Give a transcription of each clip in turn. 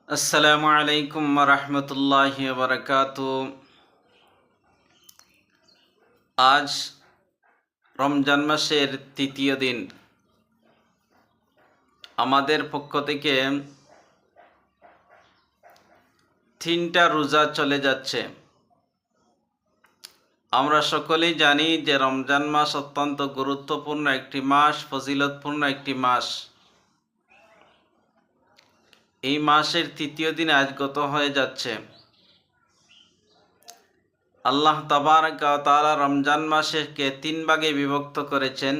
আসসালামু আলাইকুম রহমতুল্লাহি বারাকাতু। আজ রমজান মাসের তৃতীয় দিন। আমাদের পক্ষ থেকে 3টা রোজা চলে যাচ্ছে। আমরা সকলেই জানি যে রমজান মাস অত্যন্ত গুরুত্বপূর্ণ একটি মাস, ফজিলতপূর্ণ একটি মাস। এই মাসের তৃতীয় দিন আজ গত হয়ে যাচ্ছে। আল্লাহ তাবারক ওয়া তাআলা রমজান মাসকে 3 ভাগে বিভক্ত করেছেন।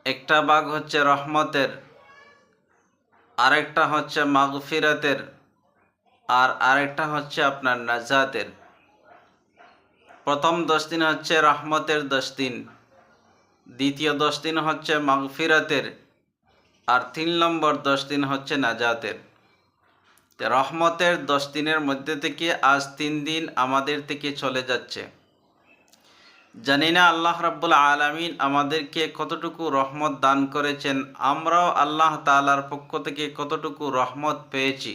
একটা ভাগ হচ্ছে রহমতের, আরেকটা হচ্ছে মাগফিরাতের, আর আরেকটা হচ্ছে আপনার নাজাতের। প্রথম 10 দিন হচ্ছে রহমতের 10 দিন, দ্বিতীয় 10 দিন হচ্ছে মাগফিরাতের, আর 3 নম্বর 10 দিন হচ্ছে নাজাতের। রহমতের 10 দিনের মধ্যে থেকে আজ 3 দিন আমাদের থেকে চলে যাচ্ছে। জানি না আল্লাহ রাব্বুল আলামিন আমাদেরকে কতটুকু রহমত দান করেছেন, আমরাও আল্লাহ তাআলার পক্ষ থেকে কতটুকু রহমত পেয়েছি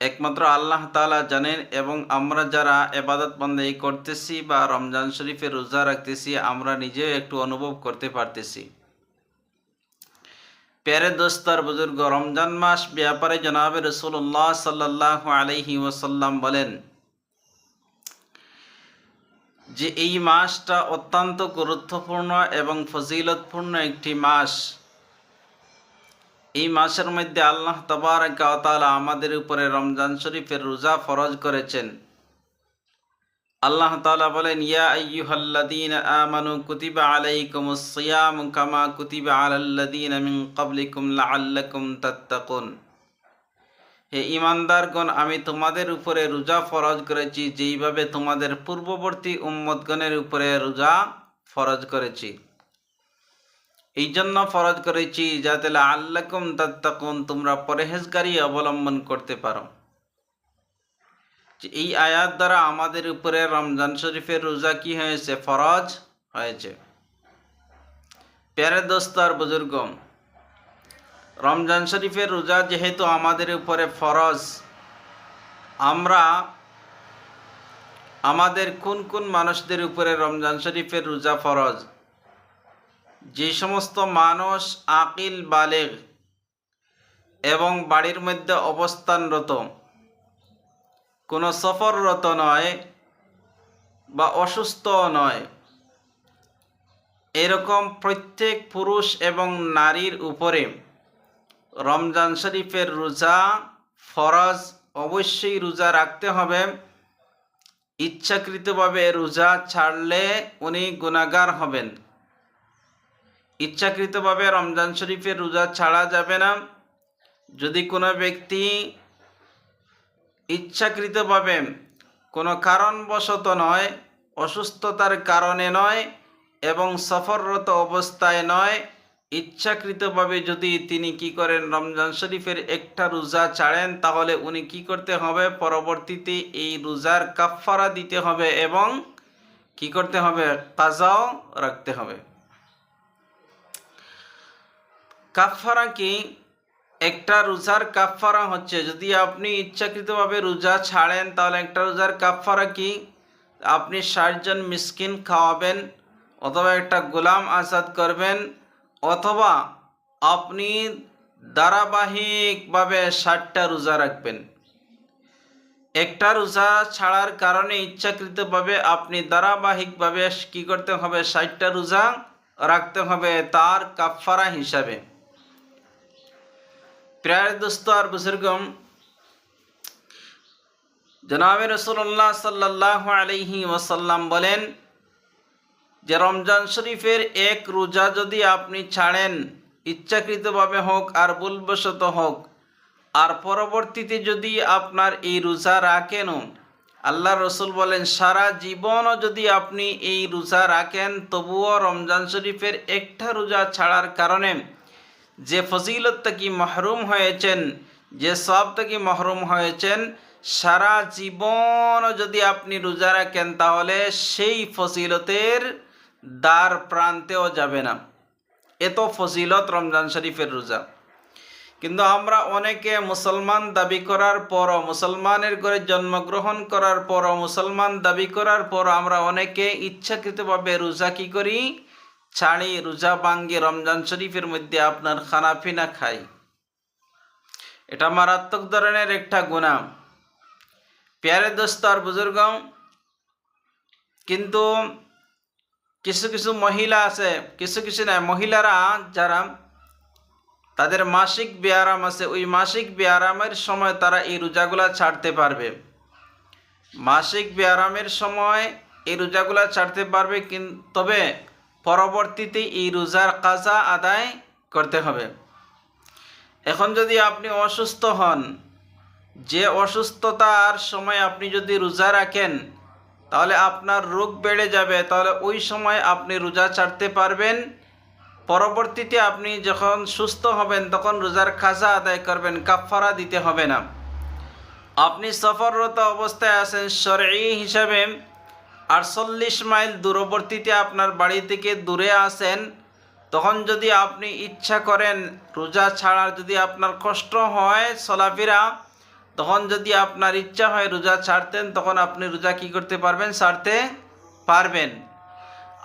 একমাত্র আল্লাহ তাআলা জানেন। এবং আমরা যারা ইবাদত বন্দেগী করতেছি বা রমজান শরীফে রোজা রাখতেছি, আমরা নিজেও একটু অনুভব করতে পারতেছি। প্যারে দোস্তার বুজুর্গ, রমজান মাস ব্যাপারে জনাবে রাসূলুল্লাহ সাল্লাল্লাহু আলাইহি ওয়াসাল্লাম বলেন যে এই মাসটা অত্যন্ত গুরুত্বপূর্ণ এবং ফজিলতপূর্ণ একটি মাস। এই মাসের মধ্যে আল্লাহ তাবারক ওয়া তাআলা আমাদের উপরে রমজান শরীফের রোজা ফরজ করেছেন। আল্লাহ তাআলা বলেন, ইয়া আইয়ুহাল্লাযীনা আমানু কুতিবা আলাইকুমুস সিয়ামু কামা কুতিবা আলাল্লাযীনা মিন ক্বাবলিকুম লাআল্লাকুম তাত্তাকুন। হে ঈমানদারগণ, আমি তোমাদের উপরে রোজা ফরজ করেছি যেইভাবে তোমাদের পূর্ববর্তী উম্মতগণের উপরে রোজা ফরজ করেছি। এই জন্য ফরজ করেছি যাতে লাআল্লাকুম তাত্তাকুন, তোমরা পরহেজগারি অবলম্বন করতে পারো। এই আয়াত দ্বারা আমাদের উপরে রমজান শরীফের রোজা কি হয়েছে? ফরজ হয়েছে। প্যারে দোস্তার বুজুর্গ, রমজান শরীফের রোজা যেহেতু আমাদের উপরে ফরজ, আমরা আমাদের কোন কোন মানুষদের উপরে রমজান শরীফের রোজা ফরজ? যে সমস্ত মানুষ আকিল বালেগ এবং বাড়ির মধ্যে অবস্থানরত, কোনো সফররত নয় বা অসুস্থ নয়, এরকম প্রত্যেক পুরুষ এবং নারীর উপরে রমজান শরীফের রোজা ফরজ। অবশ্যই রোজা রাখতে হবে। ইচ্ছাকৃতভাবে রোজা ছাড়লে উনি গুনাহগার হবেন। ইচ্ছাকৃতভাবে রমজান শরীফের রোজা ছাড়া যাবে না। যদি কোনো ব্যক্তি ইচ্ছাকৃতভাবে, কোনো কারণবশত নয়, অসুস্থতার কারণে নয় এবং সফররত অবস্থায় নয়, ইচ্ছাকৃতভাবে যদি তিনি কি করেন, রমজান শরীফের একটা রোজা ছাড়েন, তাহলে উনি কি করতে হবে? পরবর্তীতে এই রোজার কাফফারা দিতে হবে এবং কি করতে হবে? কাজাও রাখতে হবে। কাফফারা কি? একটা রোজার কাফফারা হচ্ছে, যদি আপনি ইচ্ছাকৃতভাবে রোজা ছাড়েন তাহলে একটা রোজার কাফফারা কি? আপনি 60 জন মিসকিন খাওয়াবেন, অথবা একটা গোলাম আজাদ করবেন, অথবা আপনি ধারাবাহিকভাবে 60টা রোজা রাখবেন। একটা রোজা ছাড়ার কারণে ইচ্ছাকৃতভাবে আপনি ধারাবাহিকভাবে কি করতে হবে? 60টা রোজা রাখতে হবে তার কাফফারা হিসাবে। প্রিয় দোস্ত আর বুজুর্গম, জনাবে রাসূলুল্লাহ সাল্লাল্লাহু আলাইহি ওয়াসাল্লাম বলেন যে রমজান শরীফের এক রোজা যদি আপনি ছাড়েন, ইচ্ছাকৃতভাবে হোক আর ভুলবশত হোক, আর পরবর্তীতে যদি আপনার এই রোজা রাখেন, আল্লাহ রসুল বলেন সারা জীবনও যদি আপনি এই রোজা রাখেন, তবুও রমজান শরীফের একটা রোজা ছাড়ার কারণে যে ফজিলত থেকে মাহরুম হয়েছেন, যে সওয়াব থেকে মাহরুম হয়েছেন, সারা জীবন যদি আপনি রোজা রাখেন তাহলে সেই ফজিলতের দ্বার প্রান্তেও যাবে না। এত ফজিলত রমজান শরীফের রোজা। কিন্তু আমরা অনেকে মুসলমান দাবি করার পরও, মুসলমানের ঘরে জন্মগ্রহণ করার পরও, মুসলমান দাবি করার পরও আমরা অনেকে ইচ্ছাকৃতভাবে রোজা কি করি, ছাড়ি, রোজা ভাঙ্গি, রমজান শরীফের মধ্যে আপনার খানাপিনা খাই। এটা মারাত্মক ধরনের একটা গুনাহ। প্যারে দোস্ত আর বুজুর্গ, কিন্তু কিছু কিছু মহিলা আছে, কিছু না, মহিলারা যারা তাদের মাসিক ব্যায়াম আছে, ওই মাসিক ব্যায়ামের সময় তারা এই রোজাগুলা ছাড়তে পারবে। মাসিক ব্যায়ামের সময় এই রোজাগুলা ছাড়তে পারবে, তবে পরবর্তীতে এই রোজার কাজা আদায় করতে হবে। এখন যদি আপনি অসুস্থ হন, যে অসুস্থতার সময় আপনি যদি রোজা রাখেন তাহলে আপনার রোগ বেড়ে যাবে, তাহলে ওই সময় আপনি রোজা ছাড়তে পারবেন। পরবর্তীতে আপনি যখন সুস্থ হবেন তখন রোজার কাজা আদায় করবেন, কাফারা দিতে হবে না। আপনি সফররত অবস্থায় আছেন, শরঈ হিসাবে 48 মাইল দূরবর্তীতে আপনার বাড়ি থেকে দূরে আছেন, তখন যদি আপনি ইচ্ছা করেন রোজা ছাড়ার, যদি আপনার কষ্ট হয় চলাফেরা, তখন যদি আপনার ইচ্ছা হয় রোজা ছাড়তেন, তখন আপনি রোজা কি করতে পারবেন, ছাড়তে পারবেন।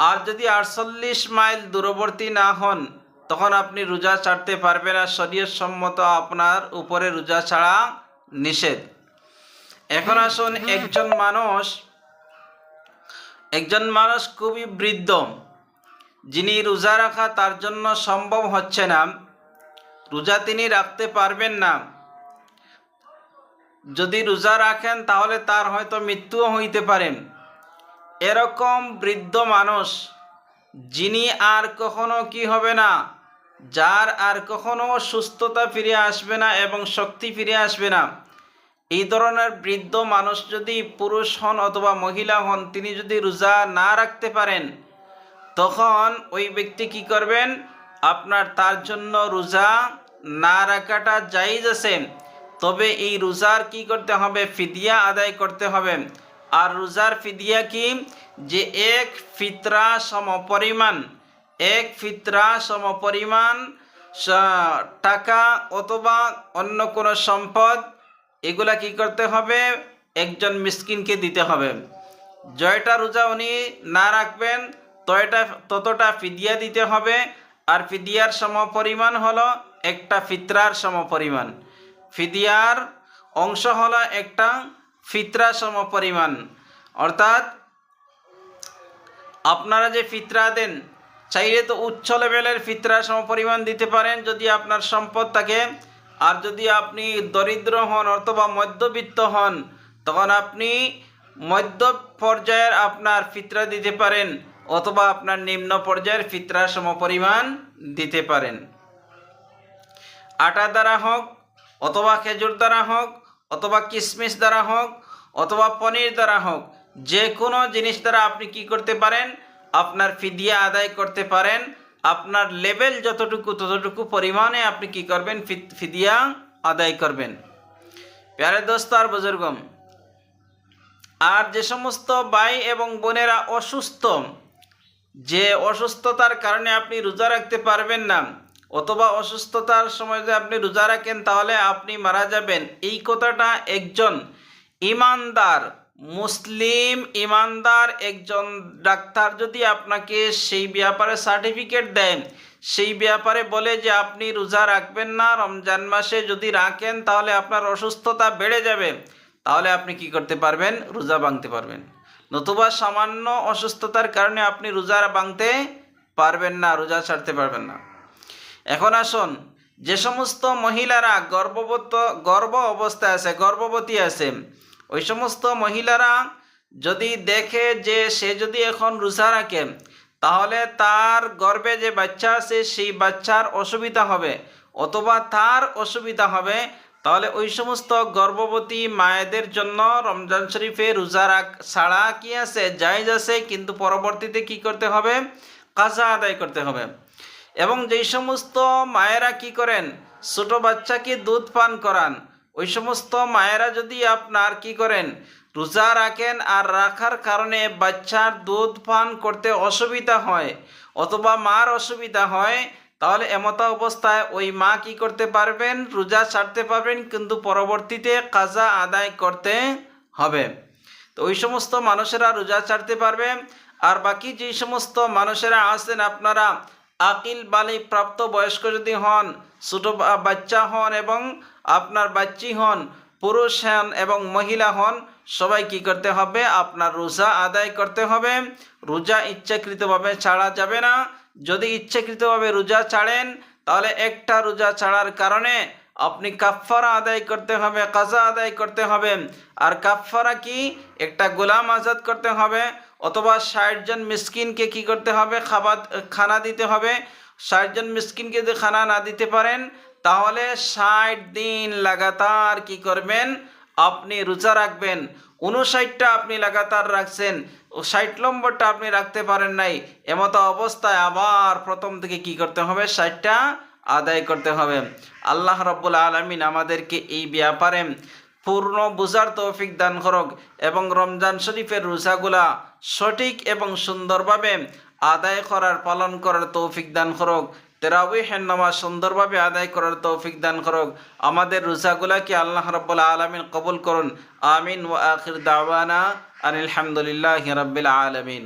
আর যদি 48 মাইল দূরবর্তী না হন তখন আপনি রোজা ছাড়তে পারবেন না, শরীয়ত সম্মত আপনার উপরে রোজা ছাড়া নিষেধ। এখন আসুন, একজন মানুষ খুবই বৃদ্ধ, যিনি রোজা রাখা তার জন্য সম্ভব হচ্ছে না, রোজা তিনি রাখতে পারবেন না। যদি রোজা রাখেন তাহলে তার হয়তো মৃত্যুও হইতে পারে। এরকম বৃদ্ধ মানুষ, যিনি আর কখনো কি হবে না, যার আর কখনো সুস্থতা ফিরে আসবে না এবং শক্তি ফিরে আসবে না, এই ধরনের বৃদ্ধ মানুষ যদি পুরুষ হন অথবা মহিলা হন, তিনি যদি রোজা না রাখতে পারেন, তখন ওই ব্যক্তি কি করবেন, আপনার তার জন্য রোজা না রাখাটা জায়েজ আছে। তবে এই রোজার কি করতে হবে, ফিদিয়া আদায় করতে হবে। আর রোজার ফিদিয়া কি, যে এক ফিতরা সমপরিমাণ টাকা অথবা অন্য কোনো সম্পদ, এগুলা কি করতে হবে, একজন মিসকিনকে দিতে হবে। জয়টা রোজা উনি না রাখবেন ততটা ফিদিয়া দিতে হবে। আর ফিদিয়ার সমপরিমাণ হলো একটা ফিতরার সমপরিমাণ, ফিদিয়ার অংশ হলো একটা ফিতরা সমপরিমাণ। অর্থাৎ আপনারা যে ফিতরা দেন, চাইলে তো উচ্চ লেভেলের ফিতরা সমপরিমাণ দিতে পারেন যদি আপনার সম্পদ থাকে। আর যদি আপনি দরিদ্র হন অথবা মধ্যবিত্ত হন, তখন আপনি মধ্য পর্যায়ের আপনার ফিতরা দিতে পারেন, অথবা আপনার নিম্ন পর্যায়ের ফিতরা সমপরিমাণ দিতে পারেন। আটা দ্বারা হোক, অথবা খেজুর দ্বারা হোক, অথবা কিশমিশ দ্বারা হোক, অথবা পনির দ্বারা হোক, যে কোনো জিনিস দ্বারা আপনি কি করতে পারেন, আপনার ফিদিয়া আদায় করতে পারেন। আপনার লেভেল যতটুকু ততটুকু পরিমাণে আপনি কি করবেন, ফিদিয়া আদায় করবেন। প্যারে দোস্ত আর বুজুর্গম, আর যে সমস্ত ভাই এবং বোনেরা অসুস্থ, যে অসুস্থতার কারণে আপনি রোজা রাখতে পারবেন না, অথবা অসুস্থতার সময় যদি আপনি রোজা রাখেন তাহলে আপনি মারা যাবেন, এই কথাটা একজন ইমানদার মুসলিম ইমানদার একজন ডাক্তার যদি আপনাকে সেই ব্যাপারে সার্টিফিকেট দেন, সেই ব্যাপারে বলে যে আপনি রোজা রাখবেন না, রমজান মাসে যদি রাখেন তাহলে আপনার অসুস্থতা বেড়ে যাবে, তাহলে আপনি কি করতে পারবেন, রোজা ভাঙতে পারবেন। নতুবা সামান্য অসুস্থতার কারণে আপনি রোজা ভাঙতে পারবেন না, রোজা ছাড়তে পারবেন না। এখন আসুন, যে সমস্ত মহিলারা গর্ভবতী আছে, ওই সমস্ত মহিলারা যদি দেখে যে সে যদি এখন রোজা রাখে তাহলে তার গর্ভে যে বাচ্চা আছে সেই বাচ্চার অসুবিধা হবে অথবা তার অসুবিধা হবে, তাহলে ওই সমস্ত গর্ভবতী মায়েদের জন্য রমজান শরীফে রোজা ছাড়া কি আছে, জায়েজ আছে, কিন্তু পরবর্তীতে কি করতে হবে, কাজা আদায় করতে হবে। এবং যেই সমস্ত মায়েরা কি করেন, ছোট বাচ্চাকে দুধ পান করান, ওই সমস্ত মায়েরা যদি আপনার কি করেন, রোজা রাখেন আর রাখার কারণে বাচ্চার দুধ পান করতে অসুবিধা হয় অথবা মার অসুবিধা হয়, তাহলে এমত অবস্থায় ওই মা কি করতে পারবেন? রোজা ছাড়তে পারবেন, কিন্তু পরবর্তীতে কাজা আদায় করতে হবে। তো ওই সমস্ত মানুষেরা রোজা ছাড়তে পারবে। আর বাকি যে সমস্ত মানুষেরা আছেন, আপনারা আকিল বালিগ প্রাপ্ত বয়স্ক যদি হন, ছোটো বাচ্চা হন এবং আপনার বাচ্চি হন, পুরুষ হন এবং মহিলা হন, সবাই কি করতে হবে? আপনার রোজা আদায় করতে হবে। রোজা ইচ্ছাকৃতভাবে ছাড়া যাবে না। যদি ইচ্ছাকৃতভাবে রোজা ছাড়েন, তাহলে একটা রোজা ছাড়ার কারণে আপনি কাফফারা আদায় করতে হবে, কাজা আদায় করতে হবে। আর কাফফারা কি? একটা গোলাম আজাদ করতে হবে, অথবা 60 জন মিসকিনকে কি করতে হবে? খানা দিতে হবে। 60 জন মিসকিনকে যদি খানা না দিতে পারেন, তাহলে 60 দিন লাগাতার কি করবেন? আপনি রোজা রাখবেন। 59টা আপনি লাগাতার রাখছেন, 60 নম্বরটা আপনি রাখতে পারেন নাই, এমত অবস্থায় আবার প্রথম থেকে কি করতে হবে? 60টা আদায় করতে হবে। আল্লাহ রাব্বুল আলামিন আমাদেরকে এই ব্যাপারে পূর্ণ বুঝার তৌফিক দান করুক এবং রমজান শরীফের রোজাগুলা সঠিক এবং সুন্দরভাবে আদায় করার, পালন করার তৌফিক দান করুক। তারাবিহের নামাজ সুন্দরভাবে আদায় করার তৌফিক দান করুক। আমাদের রোজাগুলাকে আল্লাহ রাব্বুল আলামিন কবুল করুন। আমিন। ওয়া আখির দাওয়ানা আনিল হামদুলিল্লাহি রাব্বিল আলামিন।